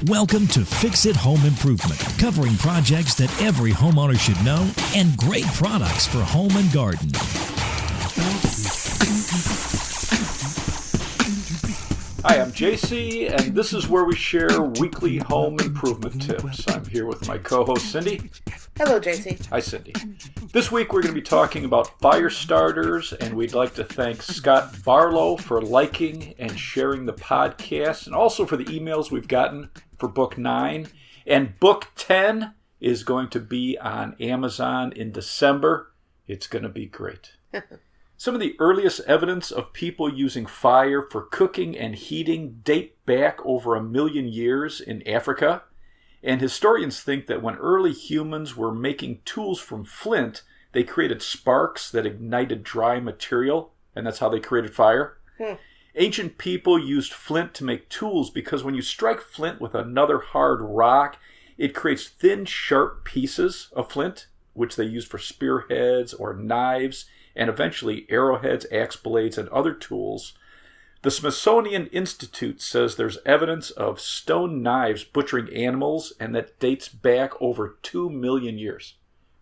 Welcome to Fix It Home Improvement, covering projects that every homeowner should know and great products for home and garden. Hi, I'm JC, and this is where we share weekly home improvement tips. I'm here with my co-host, Cindy. Hello, JC. Hi, Cindy. This week we're going to be talking about fire starters, and we'd like to thank Scott Barlow for liking and sharing the podcast, and also for the emails we've gotten for Book 9. And Book 10 is going to be on Amazon in December. It's going to be great. Some of the earliest evidence of people using fire for cooking and heating date back over 1 million years in Africa. And historians think that when early humans were making tools from flint, they created sparks that ignited dry material, and that's how they created fire. Ancient people used flint to make tools because when you strike flint with another hard rock, it creates thin, sharp pieces of flint, which they used for spearheads or knives, and eventually arrowheads, axe blades, and other tools. The Smithsonian Institute says there's evidence of stone knives butchering animals, and that dates back over 2 million years.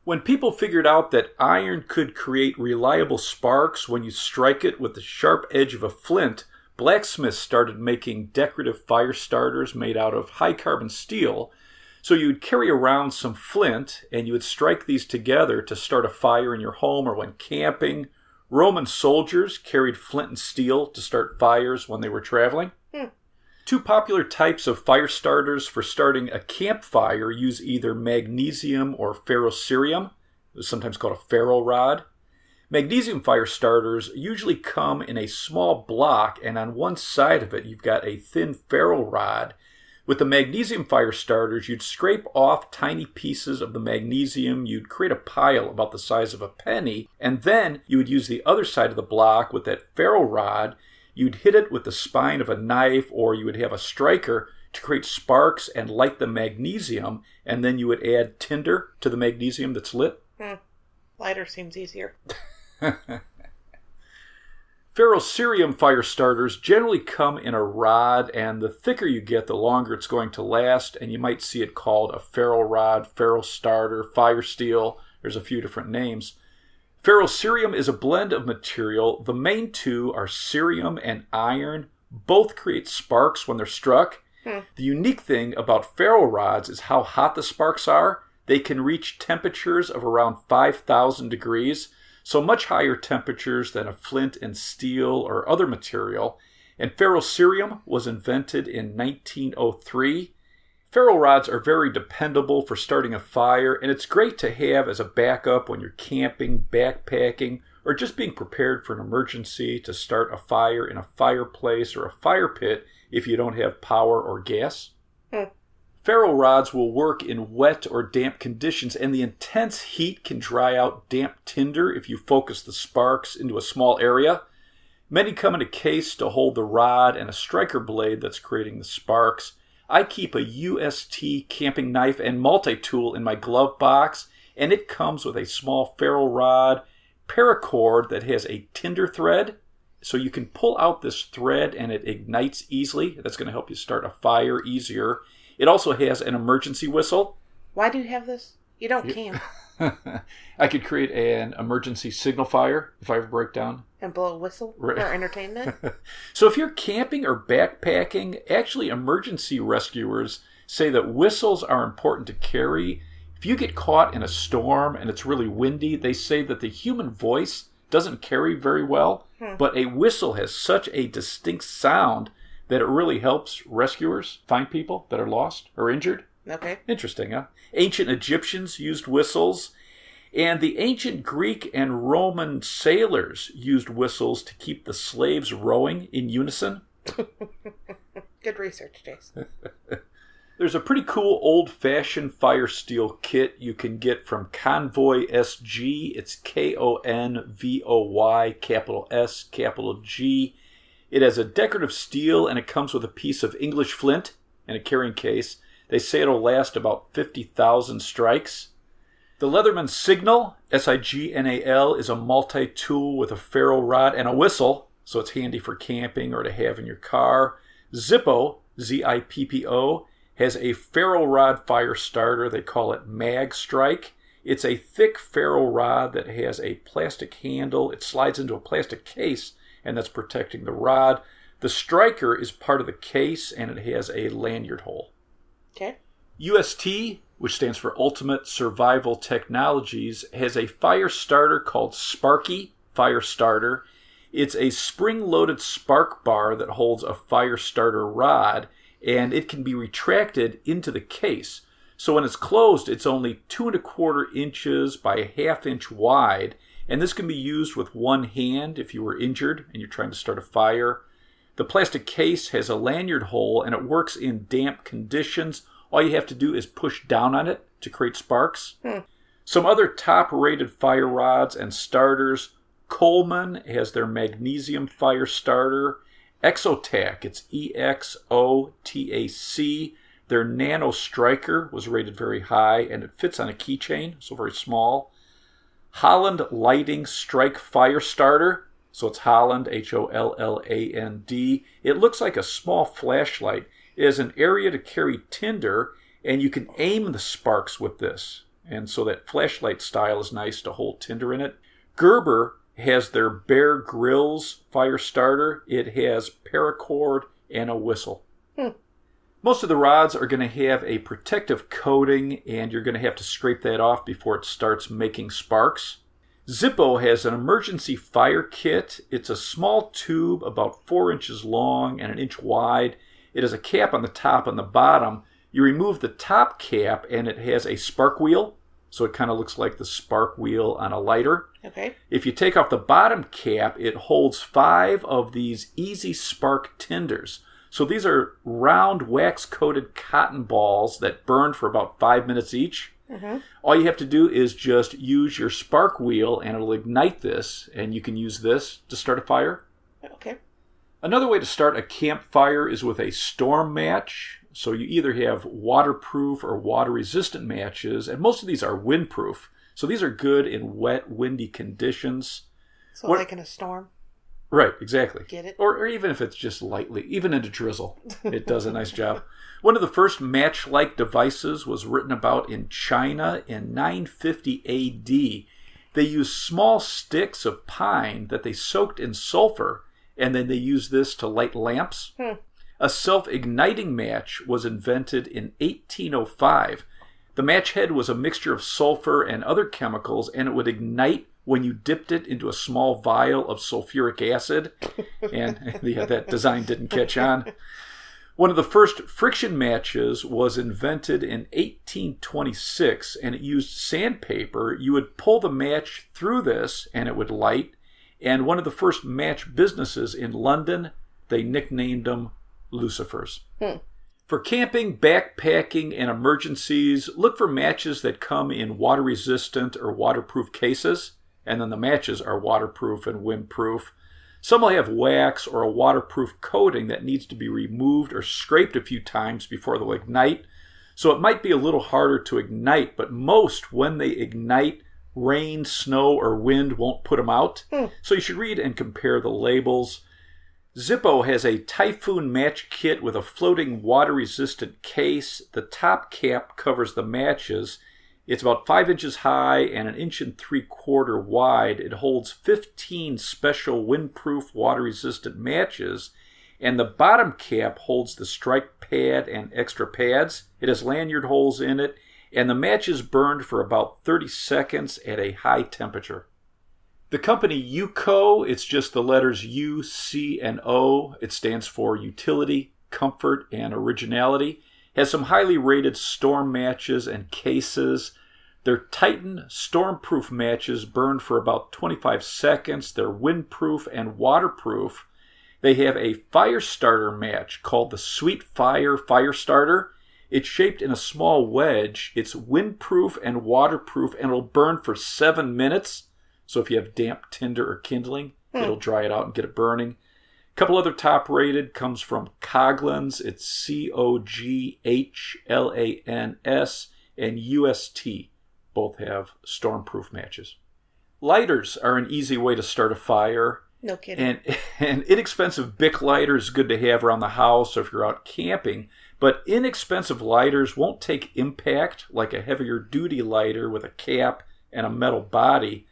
When people figured out that iron could create reliable sparks when you strike it with the sharp edge of a flint, blacksmiths started making decorative fire starters made out of high-carbon steel. So you'd carry around some flint, and you would strike these together to start a fire in your home or when camping. Roman soldiers carried flint and steel to start fires when they were traveling. Two popular types of fire starters for starting a campfire use either magnesium or ferrocerium, sometimes called a ferro rod. Magnesium fire starters usually come in a small block, and on one side of it you've got a thin ferro rod. With the magnesium fire starters, you'd scrape off tiny pieces of the magnesium, you'd create a pile about the size of a penny, and then you would use the other side of the block with that ferro rod. You'd hit it with the spine of a knife, or you would have a striker to create sparks and light the magnesium, and then you would add tinder to the magnesium that's lit. Lighter seems easier. Ferrocerium fire starters generally come in a rod, and the thicker you get, the longer it's going to last, and you might see it called a ferro rod, ferro starter, fire steel. There's a few different names. Ferrocerium is a blend of material. The main two are cerium and iron. Both create sparks when they're struck. The unique thing about ferro rods is how hot the sparks are. They can reach temperatures of around 5,000 degrees. So much higher temperatures than a flint and steel or other material. And ferrocerium was invented in 1903. Ferro rods are very dependable for starting a fire, and it's great to have as a backup when you're camping, backpacking, or just being prepared for an emergency to start a fire in a fireplace or a fire pit if you don't have power or gas. Ferro rods will work in wet or damp conditions, and the intense heat can dry out damp tinder if you focus the sparks into a small area. Many come in a case to hold the rod and a striker blade that's creating the sparks. I keep a UST camping knife and multi-tool in my glove box, and it comes with a small ferro rod, paracord that has a tinder thread, so you can pull out this thread and it ignites easily. That's going to help you start a fire easier. It also has an emergency whistle. Why do you have this? You don't camp. I could create an emergency signal fire if I ever break down. And blow a whistle for entertainment? So if you're camping or backpacking, actually emergency rescuers say that whistles are important to carry. If you get caught in a storm and it's really windy, they say that the human voice doesn't carry very well, but a whistle has such a distinct sound that it really helps rescuers find people that are lost or injured. Okay. Interesting, huh? Ancient Egyptians used whistles, and the ancient Greek and Roman sailors used whistles to keep the slaves rowing in unison. Good research, Jason. There's a pretty cool old-fashioned fire steel kit you can get from Convoy SG. It's Konvoy, capital S, capital G. It has a decorative steel, and it comes with a piece of English flint and a carrying case. They say it'll last about 50,000 strikes. The Leatherman Signal, Signal, is a multi-tool with a ferro rod and a whistle, so it's handy for camping or to have in your car. Zippo, Zippo, has a ferro rod fire starter. They call it Mag Strike. It's a thick ferro rod that has a plastic handle. It slides into a plastic case, and that's protecting the rod. The striker is part of the case, and it has a lanyard hole. Okay. UST, which stands for Ultimate Survival Technologies, has a fire starter called Sparky Fire Starter. It's a spring-loaded spark bar that holds a fire starter rod, and it can be retracted into the case. So when it's closed, it's only 2 1/4 inches by a 1/2 inch wide, and this can be used with one hand if you were injured and you're trying to start a fire. The plastic case has a lanyard hole, and it works in damp conditions. All you have to do is push down on it to create sparks. Some other top-rated fire rods and starters. Coleman has their magnesium fire starter. Exotac, it's EXOTAC. Their Nano Striker was rated very high, and it fits on a keychain, so very small. Holland Lighting Strike Fire Starter. So it's Holland, HOLLAND. It looks like a small flashlight. It has an area to carry tinder, and you can aim the sparks with this. And so that flashlight style is nice to hold tinder in it. Gerber has their Bear Grylls fire starter. It has paracord and a whistle. Most of the rods are going to have a protective coating, and you're going to have to scrape that off before it starts making sparks. Zippo has an emergency fire kit. It's a small tube about 4 inches long and 1 inch wide. It has a cap on the top and the bottom. You remove the top cap, and it has a spark wheel. So it kind of looks like the spark wheel on a lighter. Okay. If you take off the bottom cap, it holds 5 of these Easy Spark tinders. So these are round wax-coated cotton balls that burn for about 5 minutes each. All you have to do is just use your spark wheel, and it'll ignite this, and you can use this to start a fire. Okay. Another way to start a campfire is with a storm match. So you either have waterproof or water-resistant matches, and most of these are windproof. So these are good in wet, windy conditions. So like in a storm? Right, exactly. Get it? Or even if it's just lightly, even into drizzle, it does a nice job. One of the first match-like devices was written about in China in 950 AD. They used small sticks of pine that they soaked in sulfur, and then they used this to light lamps. A self-igniting match was invented in 1805. The match head was a mixture of sulfur and other chemicals, and it would ignite when you dipped it into a small vial of sulfuric acid. And that design didn't catch on. One of the first friction matches was invented in 1826, and it used sandpaper. You would pull the match through this, and it would light. And one of the first match businesses in London, they nicknamed them Lucifers. For camping, backpacking, and emergencies, look for matches that come in water-resistant or waterproof cases, and then the matches are waterproof and windproof. Some will have wax or a waterproof coating that needs to be removed or scraped a few times before they'll ignite. So it might be a little harder to ignite, but most, when they ignite, rain, snow, or wind won't put them out. So you should read and compare the labels. Zippo has a Typhoon match kit with a floating water-resistant case. The top cap covers the matches. It's about 5 inches high and 1 3/4 inches wide. It holds 15 special windproof water-resistant matches, and the bottom cap holds the strike pad and extra pads. It has lanyard holes in it, and the matches burned for about 30 seconds at a high temperature. The company UCO, it's just the letters U, C, and O. It stands for utility, comfort, and originality. Has some highly rated storm matches and cases. Their Titan stormproof matches burn for about 25 seconds. They're windproof and waterproof. They have a fire starter match called the Sweet Fire Fire Starter. It's shaped in a small wedge. It's windproof and waterproof, and it'll burn for 7 minutes. So if you have damp tinder or kindling, it'll dry it out and get it burning. A couple other top rated comes from Coglans. It's COGHLANS and UST. Both have stormproof matches. Lighters are an easy way to start a fire. No kidding. And inexpensive Bic lighter is good to have around the house or if you're out camping. But inexpensive lighters won't take impact like a heavier duty lighter with a cap and a metal body.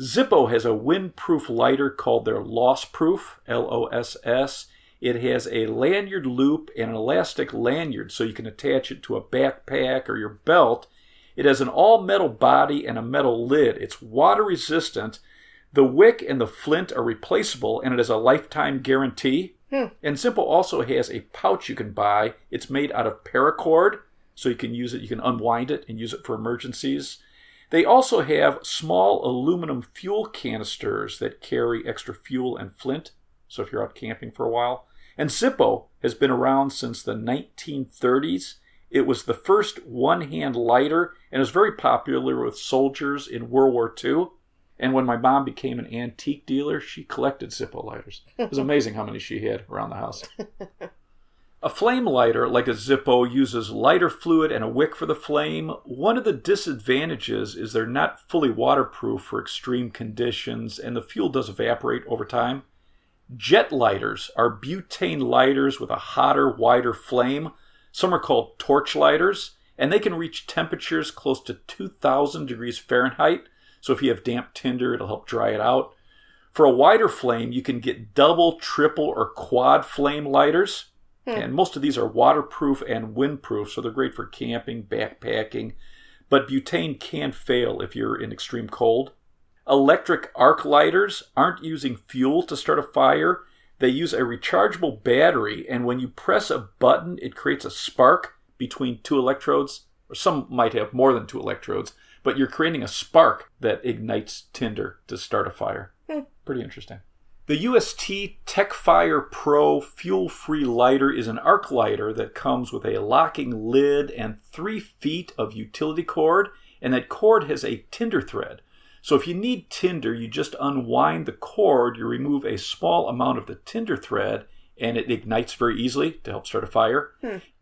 Zippo has a windproof lighter called their Loss-Proof, L-O-S-S. It has a lanyard loop and an elastic lanyard so you can attach it to a backpack or your belt. It has an all-metal body and a metal lid. It's water resistant. The wick and the flint are replaceable, and it has a lifetime guarantee. And Zippo also has a pouch you can buy. It's made out of paracord, so you can use it. You can unwind it and use it for emergencies. They also have small aluminum fuel canisters that carry extra fuel and flint, so if you're out camping for a while. And Zippo has been around since the 1930s. It was the first one-hand lighter and is very popular with soldiers in World War II. And when my mom became an antique dealer, she collected Zippo lighters. It was amazing how many she had around the house. A flame lighter, like a Zippo, uses lighter fluid and a wick for the flame. One of the disadvantages is they're not fully waterproof for extreme conditions, and the fuel does evaporate over time. Jet lighters are butane lighters with a hotter, wider flame. Some are called torch lighters, and they can reach temperatures close to 2,000 degrees Fahrenheit. So if you have damp tinder, it'll help dry it out. For a wider flame, you can get double, triple, or quad flame lighters. And most of these are waterproof and windproof, so they're great for camping, backpacking. But butane can fail if you're in extreme cold. Electric arc lighters aren't using fuel to start a fire. They use a rechargeable battery, and when you press a button, it creates a spark between two electrodes. Or some might have more than two electrodes, but you're creating a spark that ignites tinder to start a fire. Pretty interesting. The UST TechFire Pro fuel-free lighter is an arc lighter that comes with a locking lid and 3 feet of utility cord, and that cord has a tinder thread. So if you need tinder, you just unwind the cord, you remove a small amount of the tinder thread, and it ignites very easily to help start a fire.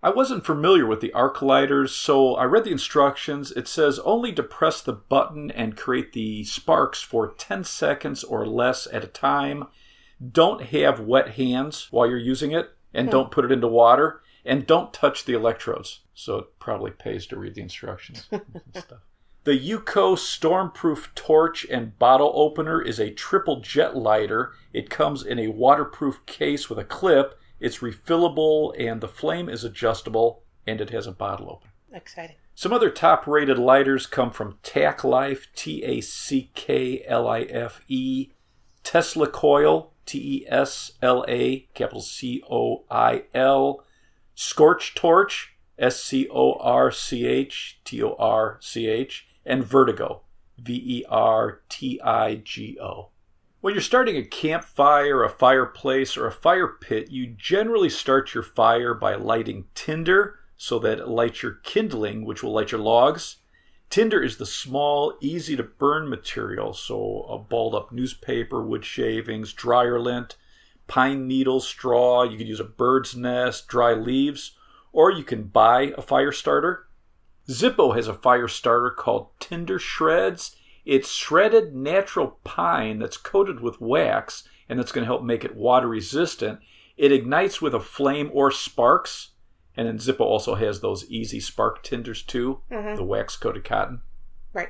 I wasn't familiar with the arc lighters, so I read the instructions. It says only depress the button and create the sparks for 10 seconds or less at a time. Don't have wet hands while you're using it, and don't put it into water, and don't touch the electrodes. So it probably pays to read the instructions and stuff. The UCO Stormproof Torch and Bottle Opener is a triple jet lighter. It comes in a waterproof case with a clip. It's refillable, and the flame is adjustable, and it has a bottle opener. Exciting. Some other top-rated lighters come from TacLife, Tacklife, Tesla Coil, Tesla, capital Coil, Scorch Torch, Scorchtorch, and Vertigo, Vertigo. When you're starting a campfire, a fireplace, or a fire pit, you generally start your fire by lighting tinder so that it lights your kindling, which will light your logs. Tinder is the small, easy-to-burn material, so a balled-up newspaper, wood shavings, dryer lint, pine needles, straw. You could use a bird's nest, dry leaves, or you can buy a fire starter. Zippo has a fire starter called Tinder Shreds. It's shredded natural pine that's coated with wax, and that's going to help make it water resistant. It ignites with a flame or sparks, and then Zippo also has those easy spark tinders too, the wax-coated cotton. Right.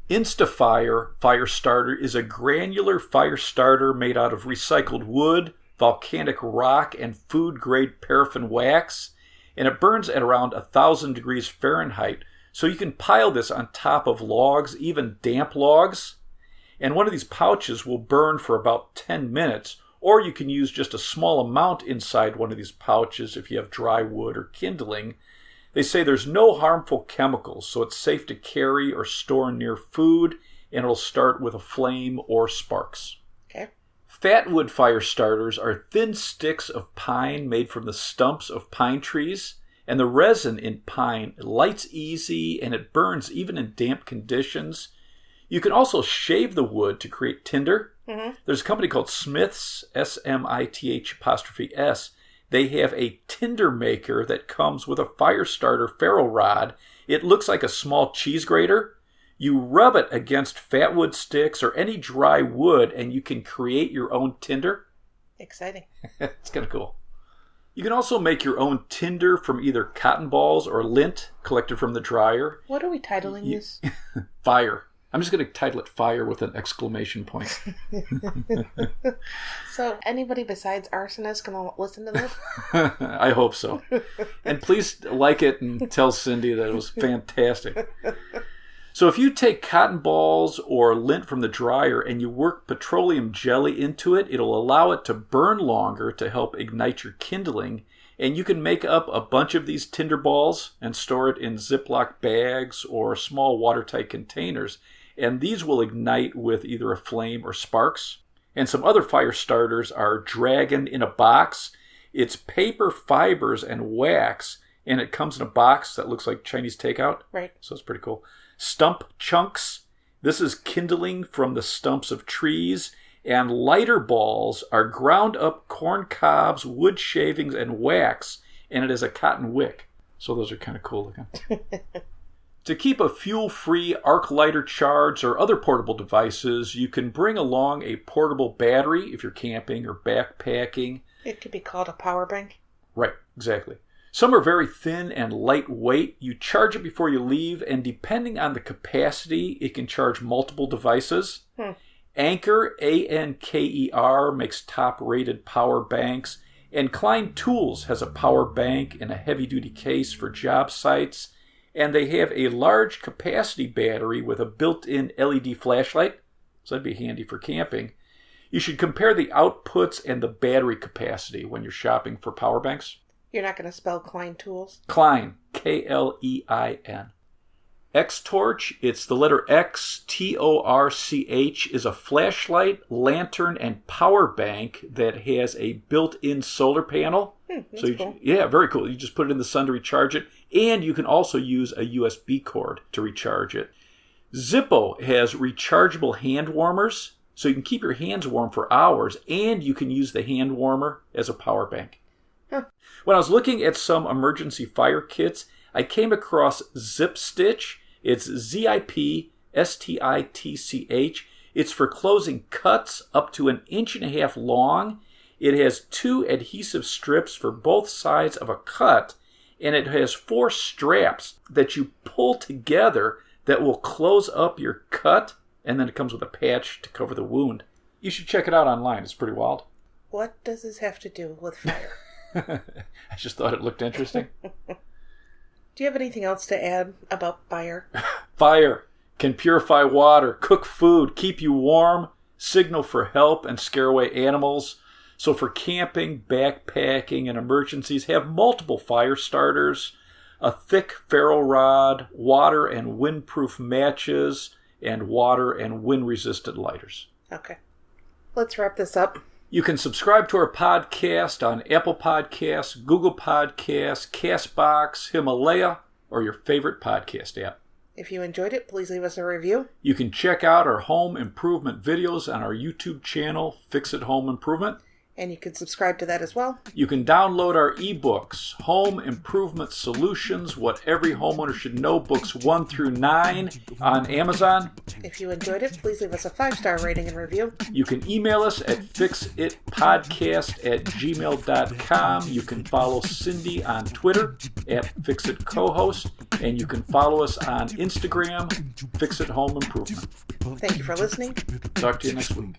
Instafire fire starter is a granular fire starter made out of recycled wood, volcanic rock, and food-grade paraffin wax. And it burns at around 1,000 degrees Fahrenheit. So you can pile this on top of logs, even damp logs. And one of these pouches will burn for about 10 minutes. Or you can use just a small amount inside one of these pouches if you have dry wood or kindling. They say there's no harmful chemicals, so it's safe to carry or store near food, and it'll start with a flame or sparks. Okay. Fatwood fire starters are thin sticks of pine made from the stumps of pine trees, and the resin in pine lights easy and it burns even in damp conditions. You can also shave the wood to create tinder. There's a company called Smiths, Smith''S. They have a tinder maker that comes with a fire starter ferro rod. It looks like a small cheese grater. You rub it against fatwood sticks or any dry wood, and you can create your own tinder. Exciting. It's kind of cool. You can also make your own tinder from either cotton balls or lint collected from the dryer. What are we titling this? Fire. I'm just going to title it Fire with an exclamation point. So anybody besides arsonists going to listen to this? I hope so. And please like it and tell Cindy that it was fantastic. So if you take cotton balls or lint from the dryer and you work petroleum jelly into it, it'll allow it to burn longer to help ignite your kindling. And you can make up a bunch of these tinder balls and store it in Ziploc bags or small watertight containers. And these will ignite with either a flame or sparks. And some other fire starters are Dragon in a Box. It's paper, fibers, and wax. And it comes in a box that looks like Chinese takeout. Right. So it's pretty cool. Stump Chunks. This is kindling from the stumps of trees. And lighter balls are ground up corn cobs, wood shavings, and wax. And it is a cotton wick. So those are kind of cool looking. To keep a fuel-free arc lighter charged or other portable devices, you can bring along a portable battery if you're camping or backpacking. It could be called a power bank. Right, exactly. Some are very thin and lightweight. You charge it before you leave, and depending on the capacity, it can charge multiple devices. Anker, A-N-K-E-R, makes top-rated power banks, and Klein Tools has a power bank in a heavy-duty case for job sites. And they have a large capacity battery with a built-in LED flashlight, so that'd be handy for camping. You should compare the outputs and the battery capacity when you're shopping for power banks. You're not going to spell Klein Tools? Klein, K-L-E-I-N. X-Torch, it's the letter X, T-O-R-C-H, is a flashlight, lantern, and power bank that has a built-in solar panel. That's cool. Yeah, very cool. You just put it in the sun to recharge it, and you can also use a USB cord to recharge it. Zippo has rechargeable hand warmers, so you can keep your hands warm for hours, and you can use the hand warmer as a power bank. When I was looking at some emergency fire kits, I came across Zip Stitch. It's ZIP STITCH. It's for closing cuts up to 1.5 inches long. It has 2 adhesive strips for both sides of a cut, and it has 4 straps that you pull together that will close up your cut, and then it comes with a patch to cover the wound. You should check it out online. It's pretty wild. What does this have to do with fire? I just thought it looked interesting. Do you have anything else to add about fire? Fire can purify water, cook food, keep you warm, signal for help, and scare away animals. So for camping, backpacking, and emergencies, have multiple fire starters, a thick ferro rod, water and windproof matches, and water and wind-resistant lighters. Okay. Let's wrap this up. You can subscribe to our podcast on Apple Podcasts, Google Podcasts, CastBox, Himalaya, or your favorite podcast app. If you enjoyed it, please leave us a review. You can check out our home improvement videos on our YouTube channel, Fix It Home Improvement. And you can subscribe to that as well. You can download our ebooks, Home Improvement Solutions, What Every Homeowner Should Know, books 1 through 9 on Amazon. If you enjoyed it, please leave us a 5-star rating and review. You can email us at fixitpodcast@gmail.com. You can follow Cindy on Twitter at FixItCohost. And you can follow us on Instagram, Fix It Home Improvement. Thank you for listening. Talk to you next week.